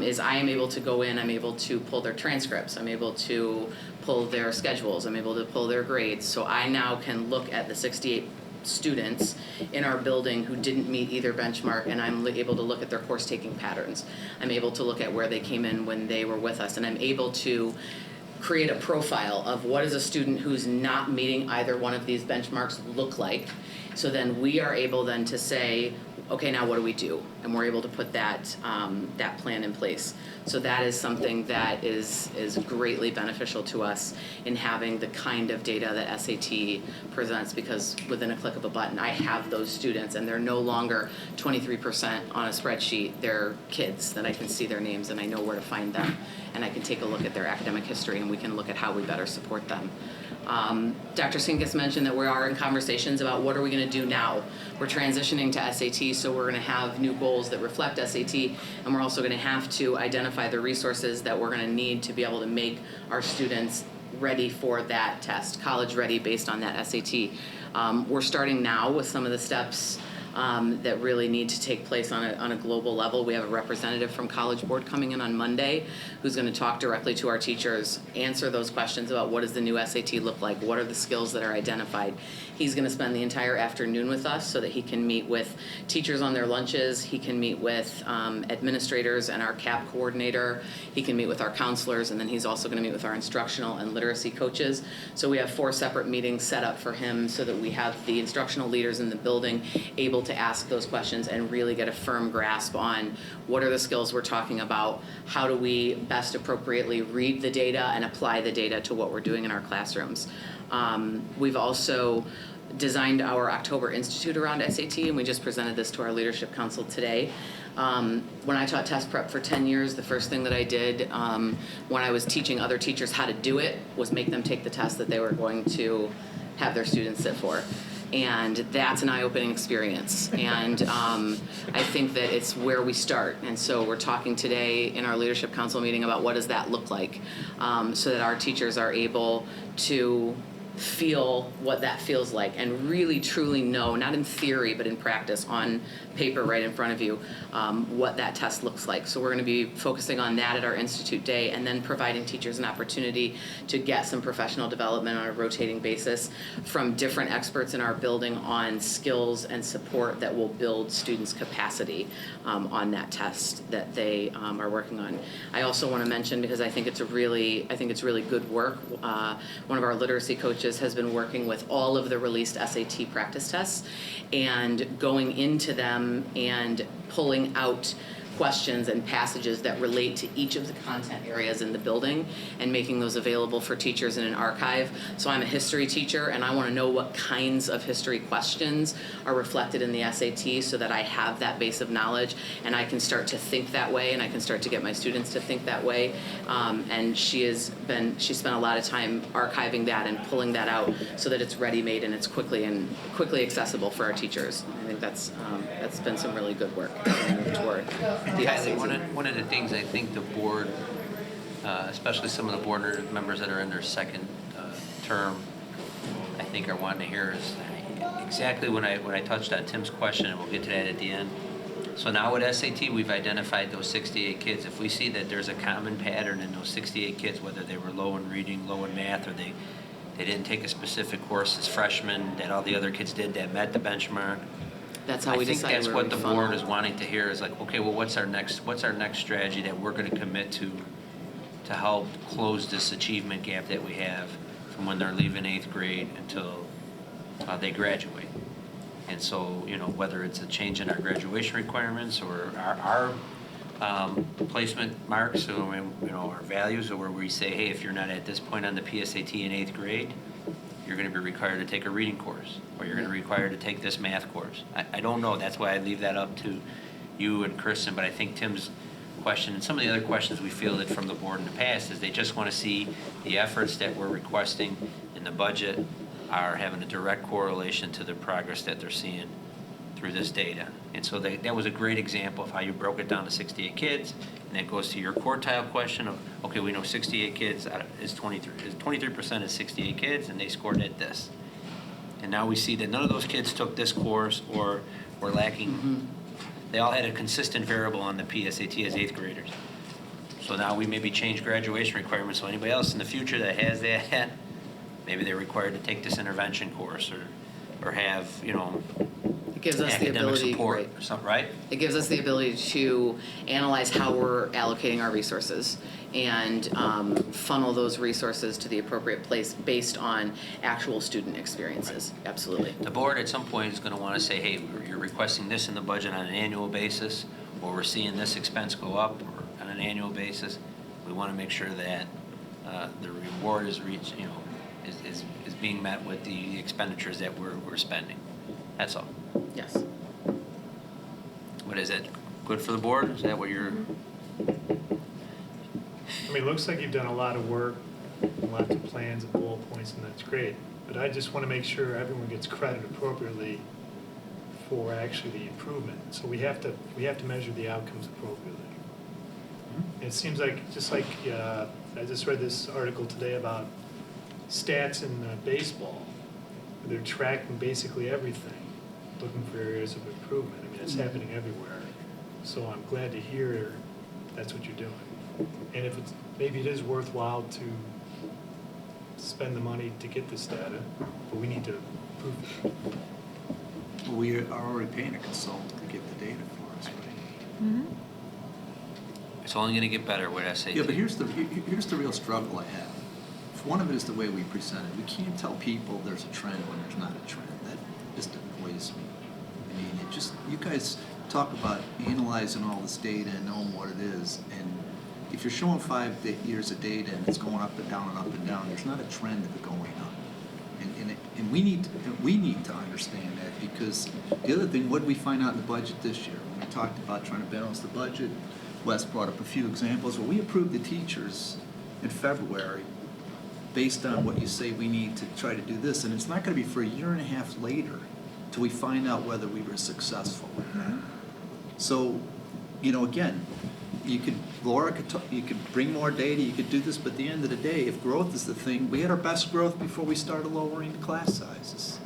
is I am able to go in, I'm able to pull their transcripts, I'm able to pull their schedules, I'm able to pull their grades. So I now can look at the 68 students in our building who didn't meet either benchmark, and I'm able to look at their course taking patterns. I'm able to look at where they came in when they were with us, and I'm able to create a profile of what does a student who's not meeting either one of these benchmarks look like. So then we are able then to say, okay, now what do we do? And we're able to put that that plan in place. So that is something that is greatly beneficial to us in having the kind of data that SAT presents, because within a click of a button, I have those students, and they're no longer 23% on a spreadsheet. They're kids that I can see their names and I know where to find them, and I can take a look at their academic history, and we can look at how we better support them. Dr. Sinkus mentioned that we are in conversations about what are we going to do now. We're transitioning to SAT, so we're going to have new goals that reflect SAT, and we're also going to have to identify the resources that we're going to need to be able to make our students ready for that test, college ready based on that SAT. We're starting now with some of the steps that really need to take place on a global level. We have a representative from College Board coming in on Monday who's going to talk directly to our teachers, answer those questions about what does the new SAT look like, what are the skills that are identified. He's going to spend the entire afternoon with us so that he can meet with teachers on their lunches, he can meet with administrators and our CAP coordinator, he can meet with our counselors, and then he's also going to meet with our instructional and literacy coaches. So we have 4 separate meetings set up for him so that we have the instructional leaders in the building able to ask those questions and really get a firm grasp on what are the skills we're talking about, how do we best appropriately read the data and apply the data to what we're doing in our classrooms. We've also designed our October Institute around SAT, and we just presented this to our Leadership Council today. When I taught test prep for 10 years, the first thing that I did when I was teaching other teachers how to do it was make them take the test that they were going to have their students sit for. And that's an eye-opening experience. And I think that it's where we start. And so we're talking today in our Leadership Council meeting about what does that look like so that our teachers are able to feel what that feels like and really truly know, not in theory but in practice on paper right in front of you, what that test looks like. So we're going to be focusing on that at our Institute Day and then providing teachers an opportunity to get some professional development on a rotating basis from different experts in our building on skills and support that will build students' capacity on that test that they are working on. I also want to mention, because I think it's really good work, one of our literacy coaches has been working with all of the released SAT practice tests and going into them and pulling out questions and passages that relate to each of the content areas in the building and making those available for teachers in an archive. So I'm a history teacher and I want to know what kinds of history questions are reflected in the SAT so that I have that base of knowledge and I can start to think that way and I can start to get my students to think that way. And she spent a lot of time archiving that and pulling that out so that it's ready-made and it's quickly accessible for our teachers. I think that's been some really good work as we move toward the Kylie, SAT. one of the things I think the board, especially some of the board members that are in their second term, I think are wanting to hear is exactly when I touched on Tim's question, and we'll get to that at the end. So now with SAT, we've identified those 68 kids. If we see that there's a common pattern in those 68 kids, whether they were low in reading, low in math, or they didn't take a specific course as freshmen that all the other kids did that met the benchmark, That's how we decide I think that's where what we the funnel. board is wanting to hear is like, okay, well, what's our next strategy that we're going to commit to help close this achievement gap that we have from when they're leaving 8th grade until they graduate. And so, whether it's a change in our graduation requirements or our placement marks, or our values, or where we say, hey, if you're not at this point on the PSAT in 8th grade, you're going to be required to take a reading course, or you're going to be required to take this math course. I don't know. That's why I leave that up to you and Kristen, but I think Tim's question and some of the other questions we fielded from the board in the past is they just want to see the efforts that we're requesting in the budget are having a direct correlation to the progress that they're seeing through this data. And so that was a great example of how you broke it down to 68 kids, and that goes to your quartile question of, okay, we know 68 kids is 23% is 68 kids, and they scored at this. And now we see that none of those kids took this course or were lacking. Mm-hmm. They all had a consistent variable on the PSAT as 8th graders. So now we maybe change graduation requirements, so anybody else in the future that has that, maybe they're required to take this intervention course or have, It gives us the academic ability, support, right. something, right? It gives us the ability to analyze how we're allocating our resources and funnel those resources to the appropriate place based on actual student experiences. Absolutely. The board at some point is going to want to say, hey, you're requesting this in the budget on an annual basis, or we're seeing this expense go up on an annual basis. We want to make sure that the reward is reached, is being met with the expenditures that we're spending. That's all. Yes. What is it? Good for the board? Is that what you're? I mean, it looks like you've done a lot of work, lots of plans and bullet points, and that's great. But I just want to make sure everyone gets credit appropriately for actually the improvement. So we have to measure the outcomes appropriately. It seems like, just like, I just read this article today about stats in baseball. They're tracking basically everything. looking for areas of improvement. I mean, it's happening everywhere. So I'm glad to hear that's what you're doing. And if it's, maybe it is worthwhile to spend the money to get this data, but we need to prove it. Well, we are already paying a consultant to get the data for us, right? Mm-hmm. It's only gonna get better with SAT. Yeah, but here's the real struggle I have. One of it is the way we present it. We can't tell people there's a trend when there's not a trend. That just annoys me. I mean, it just, you guys talk about analyzing all this data and knowing what it is, and if you're showing 5 years of data and it's going up and down and up and down, there's not a trend of it going up. And we need to understand that, because the other thing, what did we find out in the budget this year? When we talked about trying to balance the budget, Wes brought up a few examples. Well, we approved the teachers in February based on what you say we need to try to do this, and it's not going to be for a year and a half later till we find out whether we were successful with that. So, you know, again, Laura could you could bring more data, you could do this, but at the end of the day, if growth is the thing, we had our best growth before we started lowering the class sizes.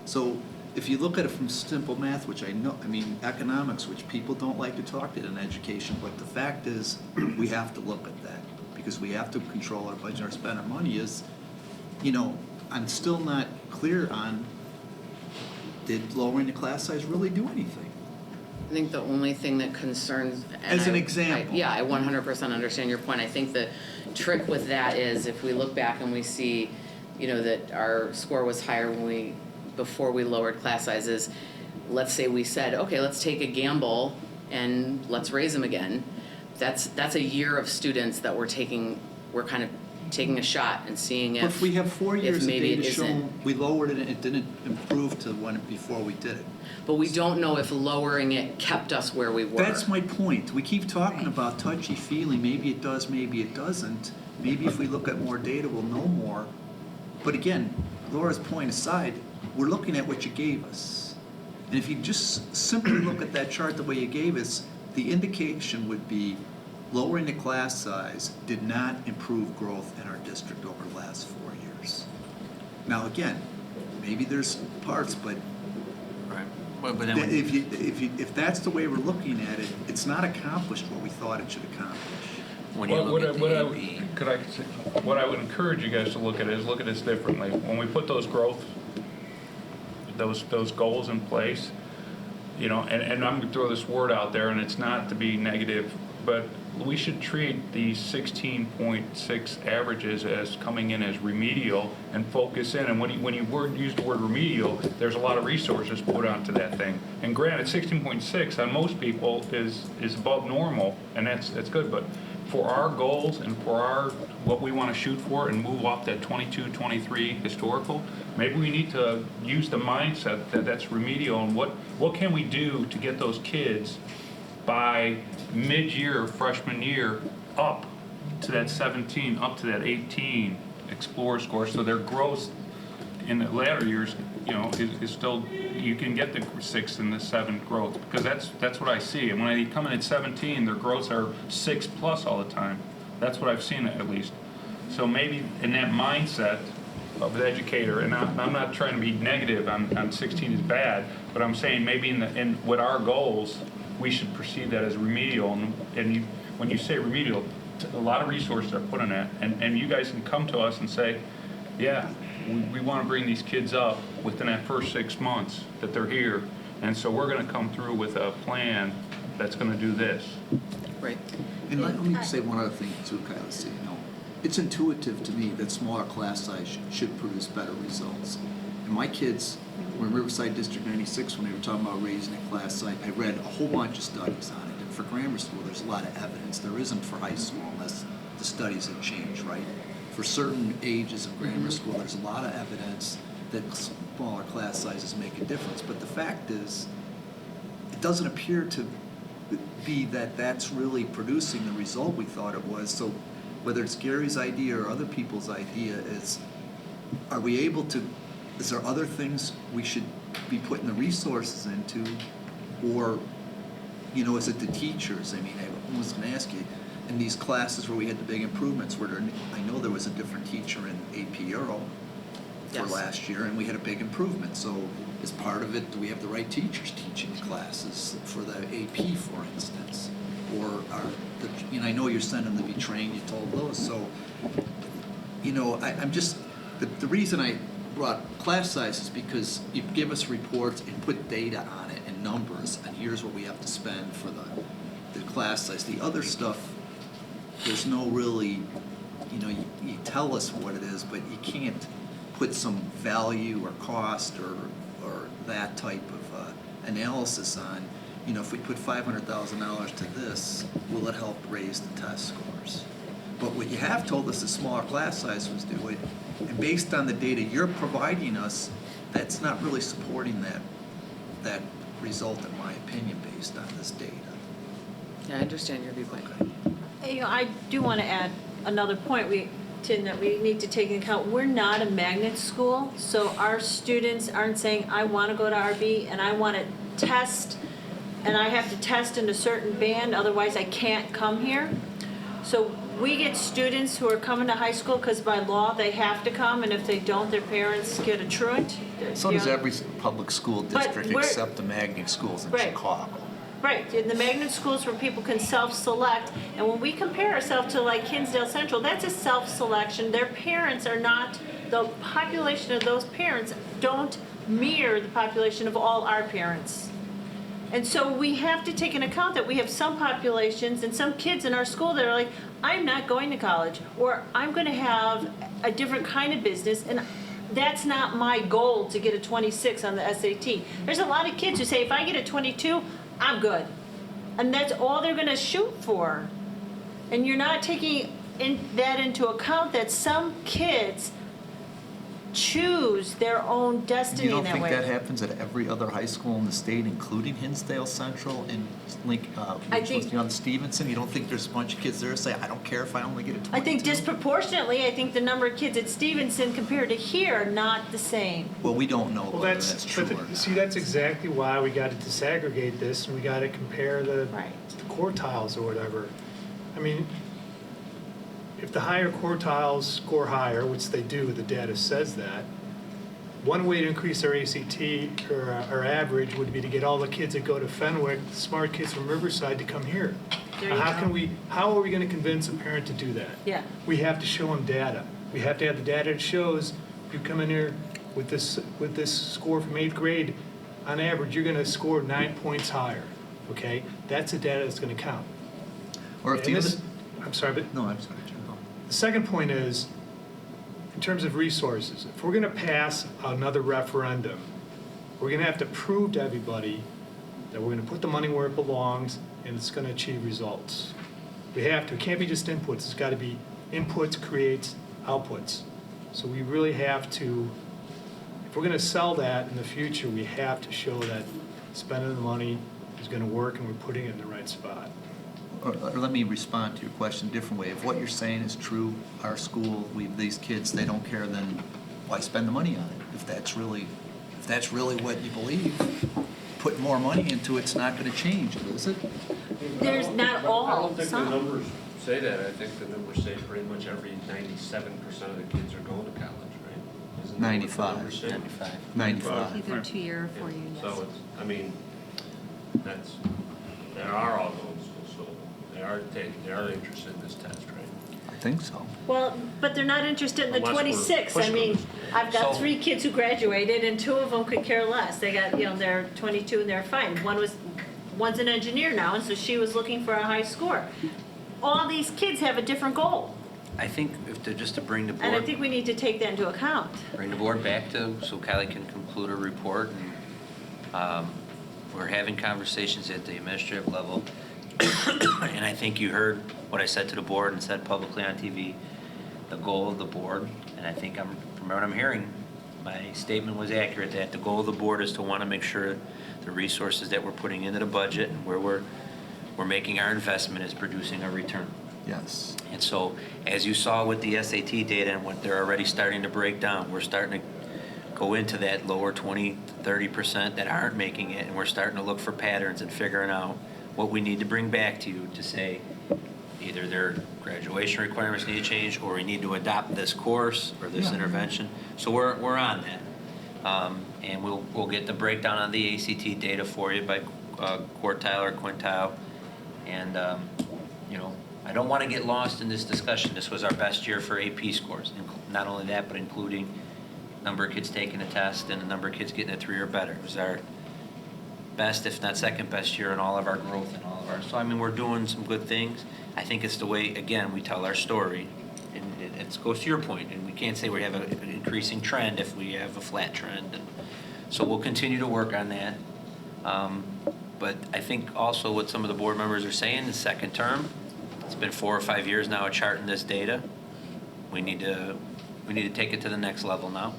So if you look at it from simple math, which I know, I mean, economics, which people don't like to talk to in education, but the fact is, we have to look at that, because we have to control our budget, or spend our money is, you know, I'm still not clear on, did lowering the class size really do anything? I think the only thing that concerns. As an example. Yeah, I 100% understand your point. I think the trick with that is if we look back and we see, you know, that our score was higher before we lowered class sizes, let's say we said, okay, let's take a gamble and let's raise them again. That's a year of students that we're kind of taking a shot and seeing But if we have 4 years of maybe data it isn't. showing we lowered it and it didn't improve to when before we did it. But we don't know if lowering it kept us where we were. That's my point. We keep talking about touchy-feely. Maybe it does, maybe it doesn't. Maybe if we look at more data, we'll know more. But again, Laura's point aside, we're looking at what you gave us. And if you just simply look at that chart the way you gave us, the indication would be lowering the class size did not improve growth in our district over the last 4 years. Now, again, maybe there's parts, but Right. But then when- if that's the way we're looking at it, it's not accomplished what we thought it should accomplish. when you look at the AP. What I would encourage you guys to look at is look at this differently. When we put those growth, those goals in place, you know, and I'm gonna throw this word out there, and it's not to be negative, but we should treat these 16.6 averages as coming in as remedial and focus in. And when you use the word remedial, there's a lot of resources put onto that thing. And granted, 16.6 on most people is above normal, and that's good. But for our goals and for what we want to shoot for and move off that 22, 23 historical, maybe we need to use the mindset that that's remedial, and what can we do to get those kids by mid-year, freshman year, up to that 17, up to that 18 Explorer score, so their growth in the latter years, you know, is still, you can get the 6 and the 7 growth, because that's what I see. And when they come in at 17, their growths are 6+ all the time. That's what I've seen at least. So maybe in that mindset of the educator, and I'm not trying to be negative on 16 is bad, but I'm saying maybe in with our goals, we should perceive that as remedial. And when you say remedial, a lot of resources are put on that. And you guys can come to us and say, yeah, we want to bring these kids up within that first 6 months that they're here. And so we're going to come through with a plan that's going to do this. Right. And let me say one other thing too, Kylie, so you know. It's intuitive to me that smaller class size should produce better results. And my kids, when Riverside District 96, when they were talking about raising a class size, I read a whole bunch of studies on it. And for grammar school, there's a lot of evidence. There isn't for high school unless the studies have changed, right? For certain ages of grammar school, there's a lot of evidence that smaller class sizes make a difference. But the fact is, it doesn't appear to be that that's really producing the result we thought it was. So whether it's Gary's idea or other people's idea, is there other things we should be putting the resources into, or, you know, is it the teachers? I mean, I was going to ask you, in these classes where we had the big improvements, I know there was a different teacher in AP Euro for Yes. last year, and we had a big improvement. So Is part of it, do we have the right teachers teaching the classes for the AP, for instance? Or I know you're sending them to be trained, you told those, so, I'm just, the reason I brought class size is because you give us reports and put data on it and numbers, and here's what we have to spend for the class size. The other stuff, there's no really, you tell us what it is, but you can't put some value or cost or that type of analysis on. If we put $500,000 to this, will it help raise the test scores? But what you have told us the smaller class size was doing, and based on the data you're providing us, that's not really supporting that result, in my opinion, based on this data. Yeah, I understand your viewpoint. I do want to add another point Tim, that we need to take into account. We're not a magnet school, so our students aren't saying, I want to go to RB and I want to test, and I have to test in a certain band, otherwise I can't come here. So we get students who are coming to high school because by law they have to come, and if they don't, their parents get a truant. So does every public school district we're- except the magnet schools in Right. Chicago. Right, in the magnet schools where people can self-select, and when we compare ourselves to like Hinsdale Central, that's a self-selection. Their parents are not, the population of those parents don't mirror the population of all our parents. And so we have to take into account that we have some populations and some kids in our school that are like, I'm not going to college, or I'm going to have a different kind of business, and that's not my goal to get a 26 on the SAT. There's a lot of kids who say, if I get a 22, I'm good. And that's all they're going to shoot for. And you're not taking that into account that some kids choose their own destiny You don't in that think way. that happens at every other high school in the state, including Hinsdale Central and Stevenson? You don't think there's a bunch of kids there who say, I don't care if I only get a 22? I think disproportionately, I think the number of kids at Stevenson compared to here are not the same. Well, we don't know Well, whether that's true or not. see, that's exactly why we got to disaggregate this, and we got to compare the Right. quartiles or whatever. I mean, if the higher quartiles score higher, which they do, the data says that, one way to increase our ACT or our average would be to get all the kids that go to Fenwick, smart kids from Riverside, to come here. There you How go. how are we going to convince a parent to do that? Yeah. We have to show them data. We have to have the data that shows you come in here with this score from 8th grade, on average, you're going to score 9 points higher. Okay, that's the data that's going to count. Or if And the this- other, I'm sorry, but no, I'm sorry, Jim. the second point is, in terms of resources, if we're going to pass another referendum, we're going to have to prove to everybody that we're going to put the money where it belongs and it's going to achieve results. We have to. It can't be just inputs. It's got to be inputs creates outputs. So we really have to, if we're going to sell that in the future, we have to show that spending the money is going to work and we're putting it in the right spot. Or let me respond to your question a different way. If what you're saying is true, our school, these kids, they don't care, then why spend the money on it? If that's really what you believe, put more money into it's not going to change it, is it? There's not all, I don't think the some. numbers say that. I think the numbers say pretty much every 97% of the kids are going to college, right? Isn't that what the 95. numbers say? 95. Either 2-year or 4-year, yes. So it's, I mean, they are all going to school, so they are interested in this test, right? I think so. Well, but they're not interested in the Unless we're 26. I pushing mean, them. I've got So- 3 kids who graduated, and 2 of them could care less. They got, they're 22 and they're fine. One's an engineer now, and so she was looking for a high score. All these kids have a different goal, I think just to bring the and I board, think we need to take that into account. bring the board back to, so Kylie can conclude her report. And we're having conversations at the administrative level. And I think you heard what I said to the board and said publicly on TV, the goal of the board, and I think from what I'm hearing, my statement was accurate, that the goal of the board is to want to make sure the resources that we're putting into the budget and where we're making our investment is producing a return. Yes. And so, as you saw with the SAT data and what they're already starting to break down, we're starting to go into that lower 20-30% that aren't making it, and we're starting to look for patterns and figuring out what we need to bring back to you to say either their graduation requirements need to change, or we need to adopt this course or this intervention. So we're on that. And we'll get the breakdown on the ACT data for you by quartile or quintile. And, you know, I don't want to get lost in this discussion. This was our best year for AP scores. Not only that, but including number of kids taking a test and the number of kids getting a 3 or better. It was our best, if not second best year in all of our growth and all of our, so I mean, we're doing some good things. I think it's the way, again, we tell our story. And it goes to your point, and we can't say we have an increasing trend if we have a flat trend. And so we'll continue to work on that. But I think also what some of the board members are saying, the second term, it's been 4 or 5 years now of charting this data. We need to take it to the next level now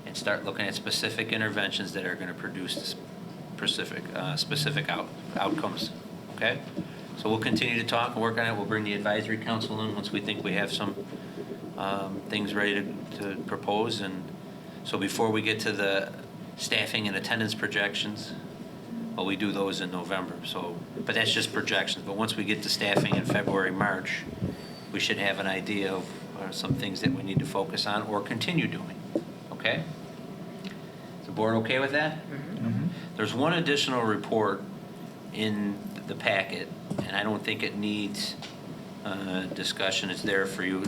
and start looking at specific interventions that are going to produce specific outcomes, okay? So we'll continue to talk and work on it. We'll bring the advisory council in once we think we have some things ready to propose. And so before we get to the staffing and attendance projections, well, we do those in November. So, but that's just projections. But once we get to staffing in February, March, we should have an idea of some things that we need to focus on or continue doing, okay? Is the board okay with that? Mm-hmm. There's one additional report in the packet, and I don't think it needs discussion. It's there for you.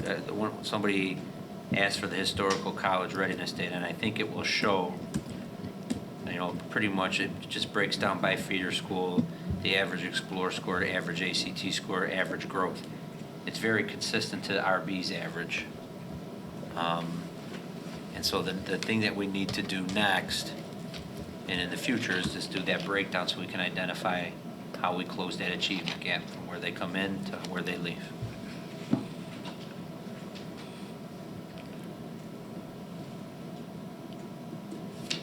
Somebody asked for the historical college readiness data, and I think it will show, you know, pretty much it just breaks down by feeder school, the average Explore score, average ACT score, average growth. It's very consistent to RB's average. And so the thing that we need to do next and in the future is just do that breakdown so we can identify how we close that achievement gap from where they come in to where they leave.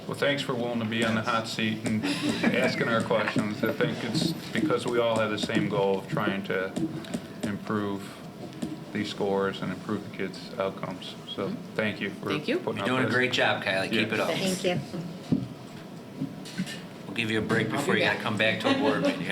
Well, thanks for willing to be on the hot seat and asking our questions. I think it's because we all have the same goal of trying to improve these scores and improve the kids' outcomes. So thank you for Thank you. putting You're up doing a with great job, Kylie. Keep it up. Thank you. We'll give you a break I'll before be you got to back. come back to a board meeting.